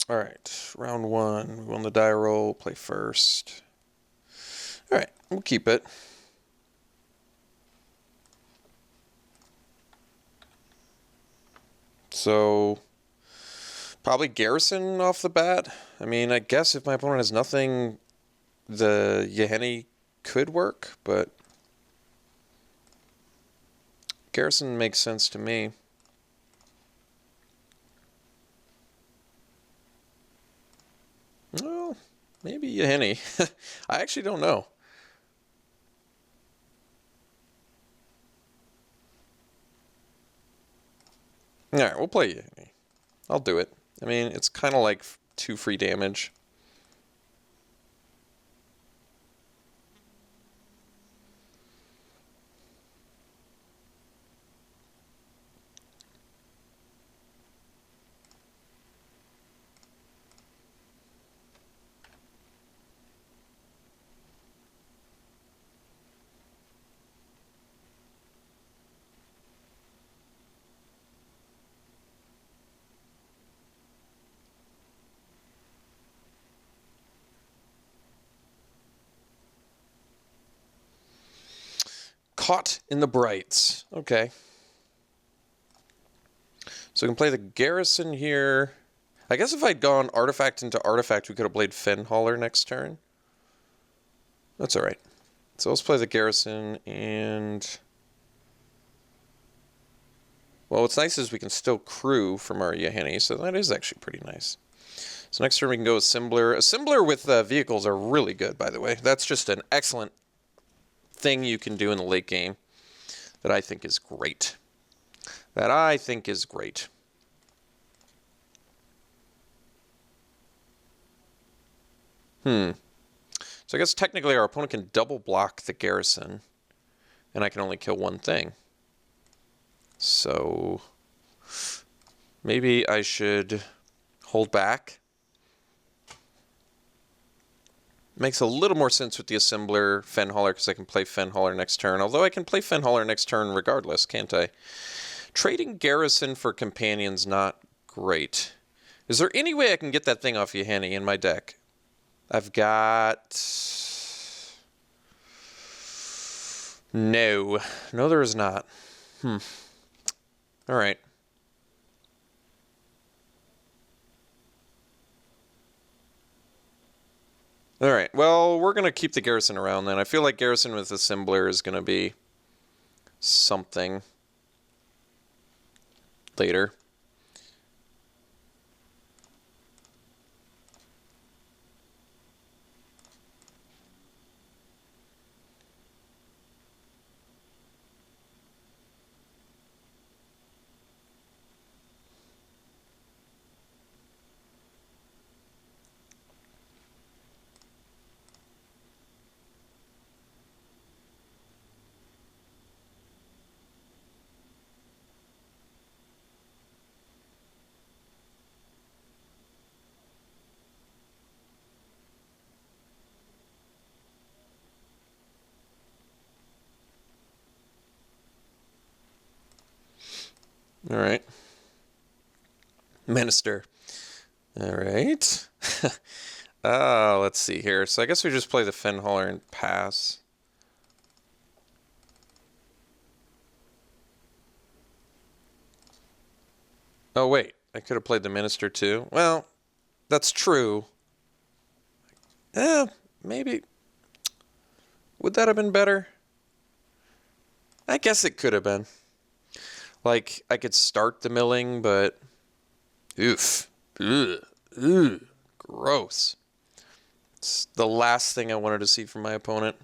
Alright, round one. We won the die roll, play first. Alright, we'll keep it. So, probably Garrison off the bat. I mean, I guess if my opponent has nothing, the Yeheni could work, but Garrison makes sense to me. Well, maybe Yeheni. I actually don't know. Alright, we'll play Yeheni. I'll do it. I mean, it's kind of like 2 free damage. Caught in the Brights. Okay. So we can play the Garrison here. I guess if I'd gone Artifact into Artifact, we could have played Fenhauler next turn. That's alright. So let's play the Garrison and... Well, what's nice is we can still crew from our Yeheni, so that is actually pretty nice. So next turn we can go Assembler. Assembler with vehicles are really good, by the way. That's just an excellent thing you can do in the late game that I think is great. That I think is great. So I guess technically our opponent can double block the Garrison, and I can only kill one thing. So maybe I should hold back. Makes a little more sense with the Assembler Fenhauler because I can play Fenhauler next turn. Although I can play Fenhauler next turn regardless, can't I? Trading Garrison for Companion's not great. Is there any way I can get that thing off Yeheni in my deck? I've got... No. No, there is not. Alright. Alright, well, we're going to keep the Garrison around then. I feel like Garrison with Assembler is going to be something later. Alright. Minister. Alright. Let's see here. So I guess we just play the Fenhauler and pass. Oh, wait. I could have played the Minister too. Well, that's true. Maybe. Would that have been better? I guess it could have been. Like, I could start the milling, but... Oof. Ugh. Ugh. Gross. It's the last thing I wanted to see from my opponent.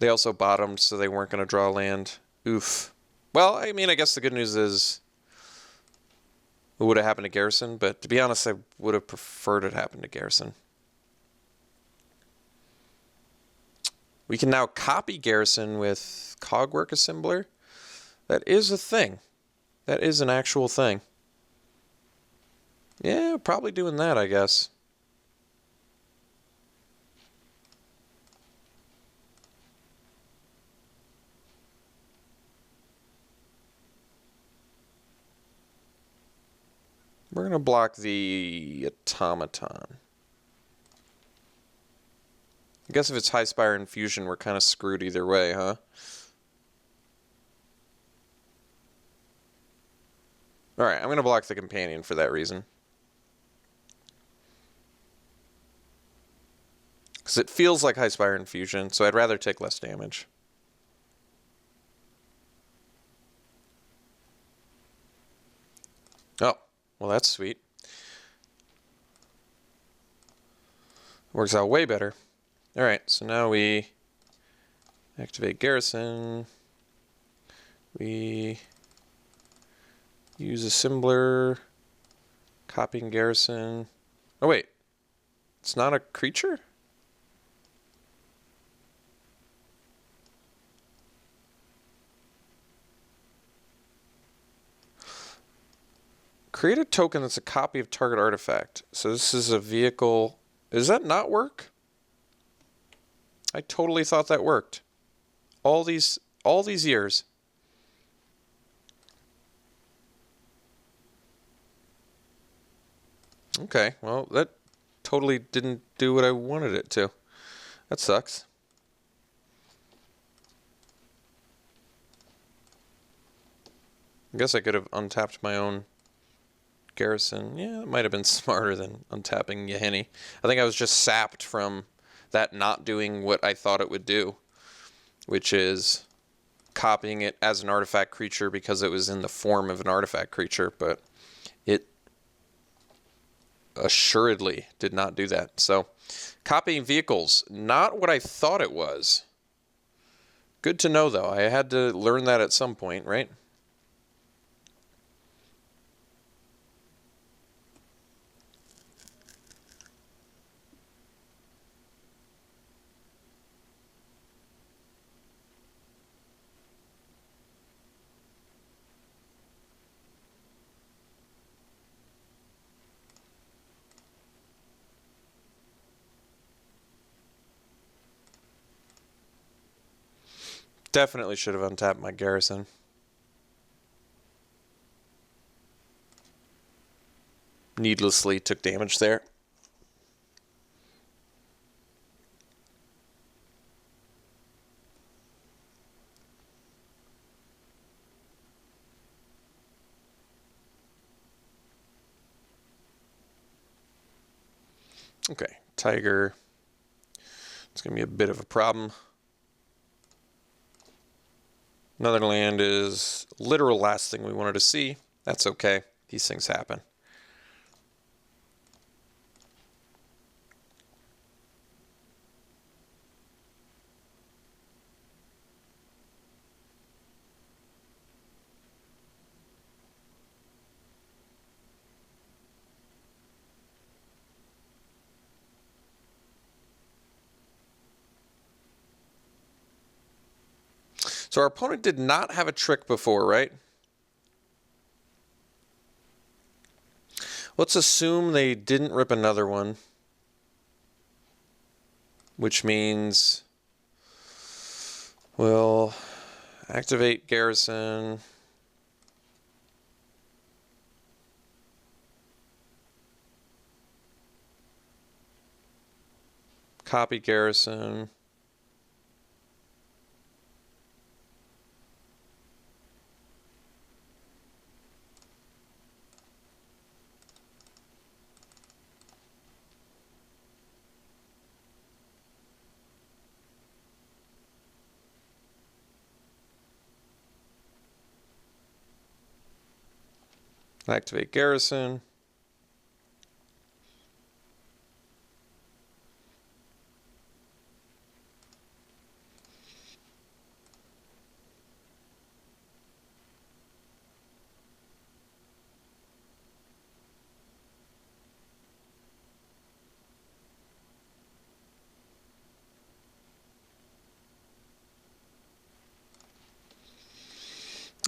They also bottomed, so they weren't going to draw land. Oof. Well, I mean, I guess the good news is it would have happened to Garrison, but to be honest, I would have preferred it happen to Garrison. We can now copy Garrison with Cogwork Assembler. That is a thing. That is an actual thing. Yeah, probably doing that, I guess. We're going to block the automaton. I guess if it's High Spire Infusion, we're kind of screwed either way, huh? Alright, I'm going to block the companion for that reason. Because it feels like High Spire Infusion, so I'd rather take less damage. Oh, well that's sweet. Works out way better. Alright, so now we activate Garrison. We use Assembler, copying Garrison. Oh wait, it's not a creature? Create a token that's a copy of target artifact. So this is a vehicle. Does that not work? I totally thought that worked. All these years. Okay, well, that totally didn't do what I wanted it to. That sucks. I guess I could have untapped my own Garrison. Yeah, it might have been smarter than untapping Yahenni. I think I was just sapped from that not doing what I thought it would do, which is copying it as an artifact creature because it was in the form of an artifact creature, but it assuredly did not do that. So, copying vehicles, not what I thought it was. Good to know, though. I had to learn that at some point, right? Definitely should have untapped my Garrison. Needlessly took damage there. Okay, Tiger. It's going to be a bit of a problem. Another land is literal last thing we wanted to see. That's okay. These things happen. So our opponent did not have a trick before, right? Let's assume they didn't rip another one, which means we'll activate Garrison. Copy Garrison. Activate Garrison.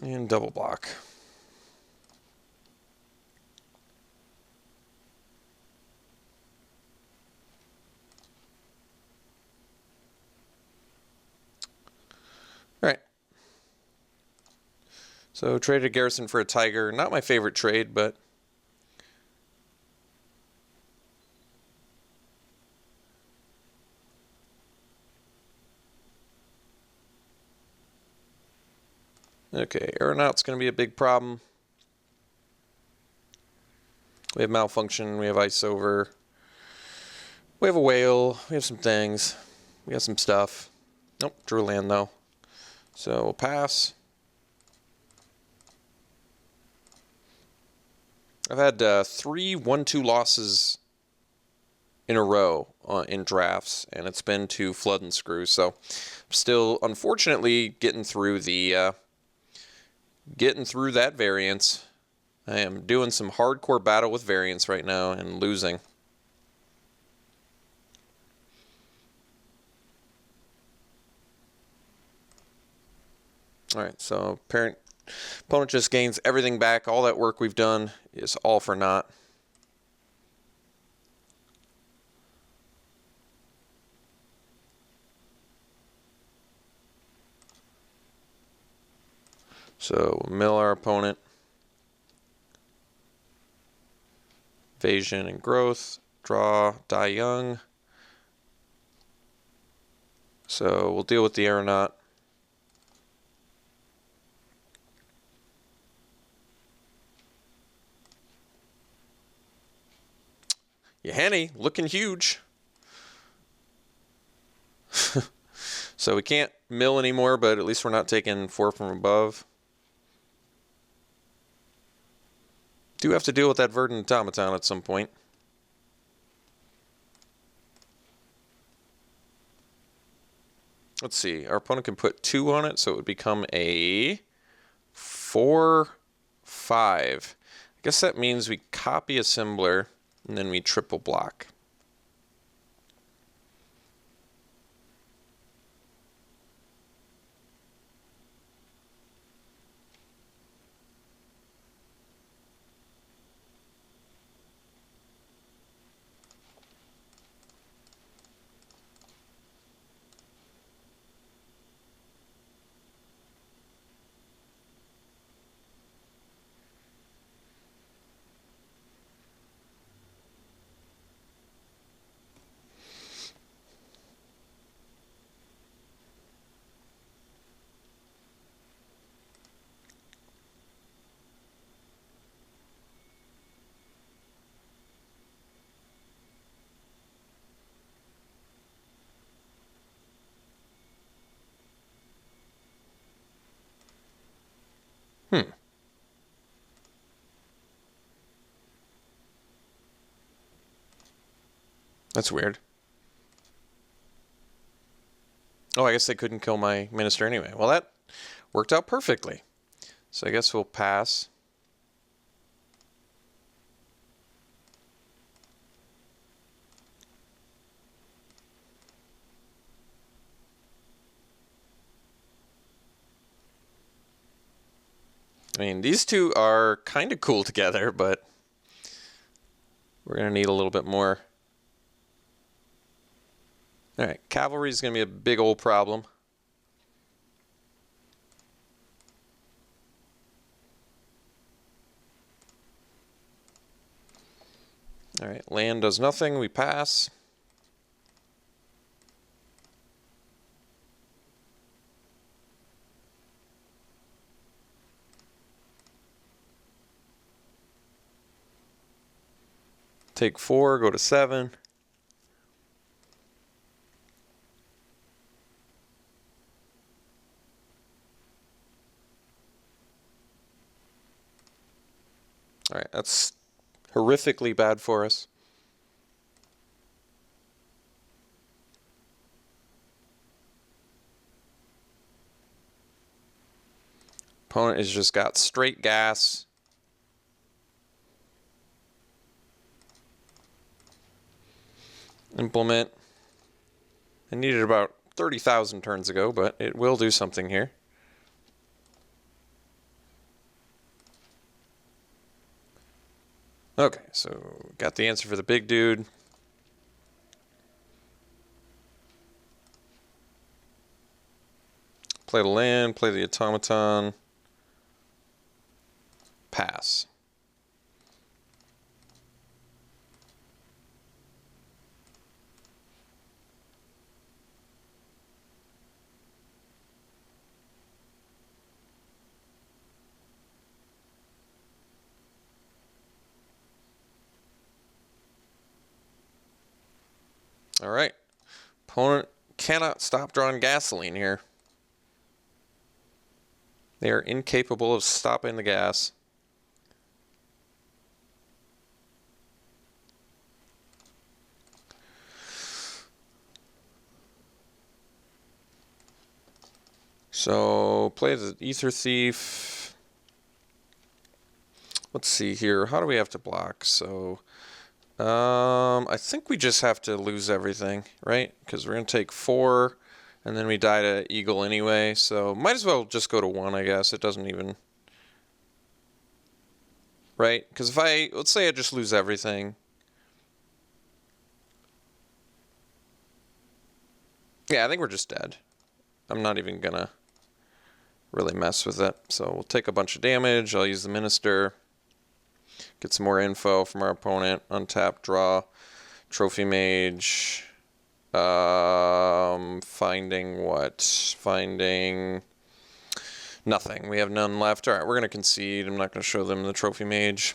And double block. All right. So traded Garrison for a Tiger. Not my favorite trade, but Okay, Aeronaut's going to be a big problem. We have Malfunction, we have Ice Over. We have a Whale, we have some things. We have some stuff. Nope, drew land though. So we'll pass. I've had 3 1-2 losses in a row in drafts, and it's been to Flood and Screw. So I'm still, unfortunately, getting through that variance. I am doing some hardcore battle with variance right now and losing. All right, so opponent just gains everything back. All that work we've done is all for naught. So we'll mill our opponent. Evasion and growth. Draw, die young. So we'll deal with the Aeronaut. Yahenni, looking huge. So we can't mill anymore, but at least we're not taking 4 from above. Do have to deal with that Verdant Automaton at some point. Let's see. Our opponent can put 2 on it, so it would become a 4-5. I guess that means we copy assembler, and then we triple block. That's weird. Oh, I guess they couldn't kill my minister anyway. Well, that worked out perfectly. So I guess we'll pass. I mean, these two are kind of cool together, but we're going to need a little bit more. All right, cavalry is going to be a big old problem. All right, land does nothing. We pass. Take 4, go to 7. All right, that's horrifically bad for us. Opponent has just got straight gas. Implement. I needed about 30,000 turns ago, but it will do something here. Okay, so got the answer for the big dude. Play the land, play the automaton. Pass. All right. Opponent cannot stop drawing gasoline here. They are incapable of stopping the gas. So, play the Aether Thief. Let's see here. How do we have to block? So, I think we just have to lose everything, right? Because we're going to take 4, and then we die to Eagle anyway. So, might as well just go to 1, I guess. It doesn't even... Right? Because if I... Let's say I just lose everything. Yeah, I think we're just dead. I'm not even going to really mess with it. So, we'll take a bunch of damage. I'll use the Minister. Get some more info from our opponent. Untap, draw, Trophy Mage. Finding what? Finding nothing. We have none left. All right, we're going to concede. I'm not going to show them the Trophy Mage.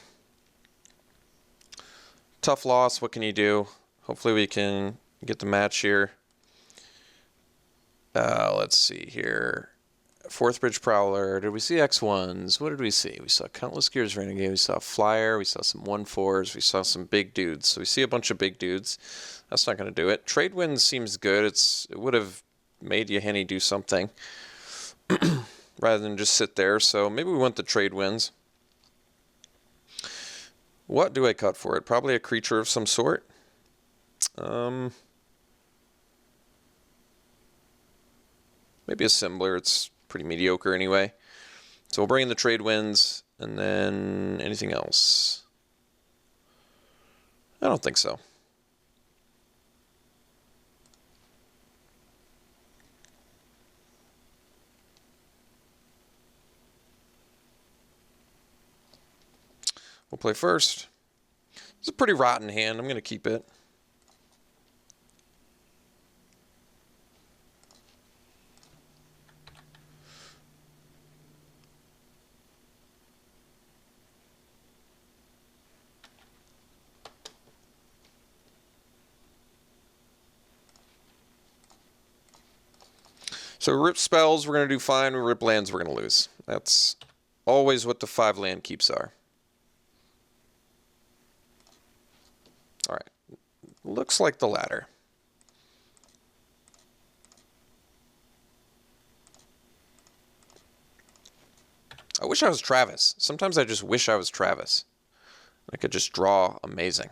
Tough loss. What can you do? Hopefully we can get the match here. Let's see here. Fourth Bridge Prowler. Did we see X1s? What did we see? We saw Countless Gears Renegade. We saw Flyer. We saw some 1/4s. We saw some big dudes. So we see a bunch of big dudes. That's not going to do it. Trade win seems good. It would have made Yahenni do something rather than just sit there. So maybe we want the trade wins. What do I cut for it? Probably a creature of some sort. Maybe a Symbler. It's pretty mediocre anyway. So we'll bring in the trade wins, and then anything else? I don't think so. We'll play first. It's a pretty rotten hand. I'm going to keep it. So rip spells, we're going to do fine. Rip lands, we're going to lose. That's always what the 5 land keeps are. All right. Looks like the latter. I wish I was Travis. Sometimes I just wish I was Travis. I could just draw amazing.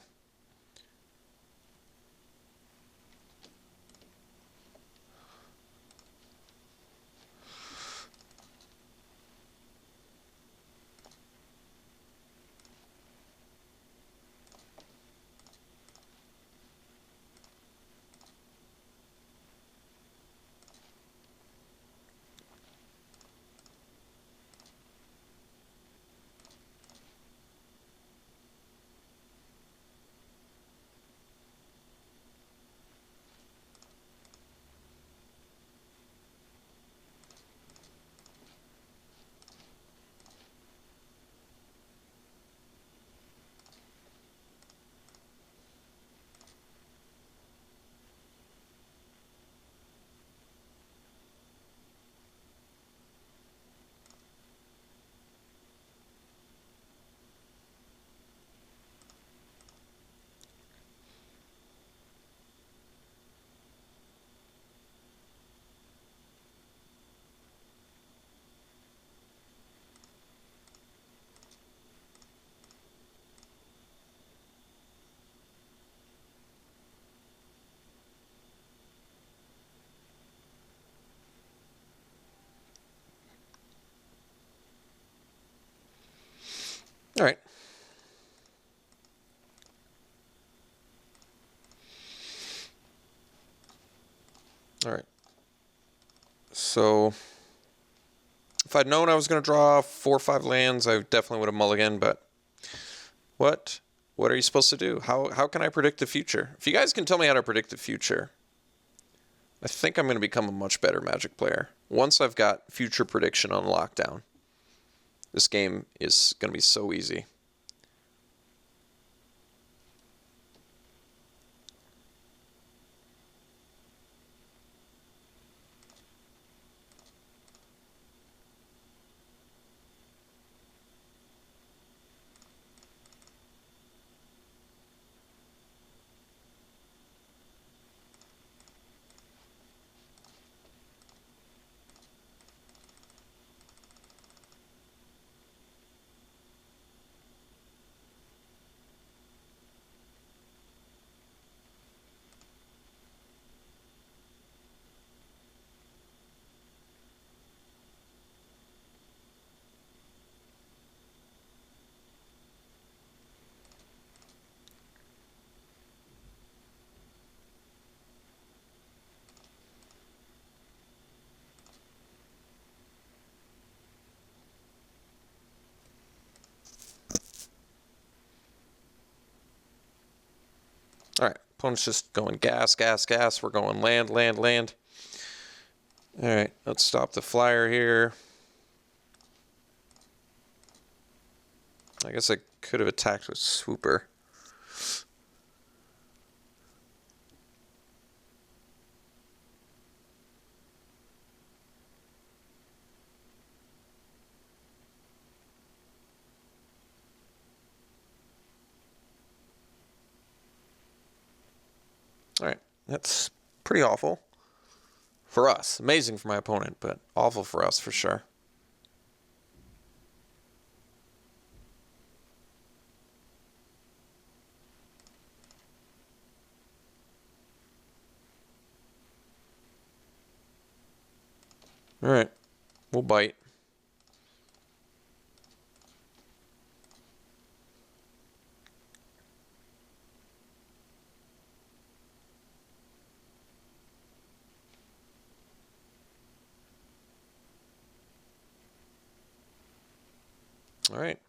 All right. All right. So if I'd known I was going to draw 4 or 5 lands, I definitely would have mulliganed, but what are you supposed to do? How can I predict the future? If you guys can tell me how to predict the future, I think I'm going to become a much better Magic player. Once I've got future prediction on lockdown, this game is going to be so easy. All right, opponent's just going gas, gas, gas. We're going land, land, land. All right, let's stop the flyer here. I guess I could have attacked with Swooper. All right, that's pretty awful for us. Amazing for my opponent, but awful for us for sure. All right, we'll bite. All right.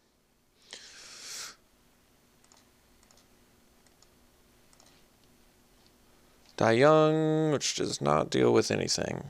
Die Young, which does not deal with anything.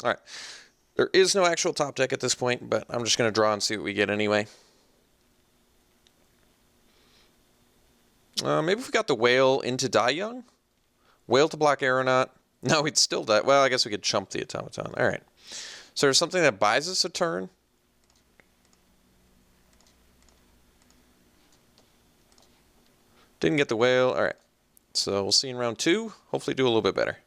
All right. There is no actual top deck at this point, but I'm just going to draw and see what we get anyway. Maybe if we got the Whale into Die Young? Whale to block Aeronaut. No, we'd still die. Well, I guess we could chump the Automaton. All right. So there's something that buys us a turn. Didn't get the Whale. All right. So we'll see in round 2. Hopefully do a little bit better.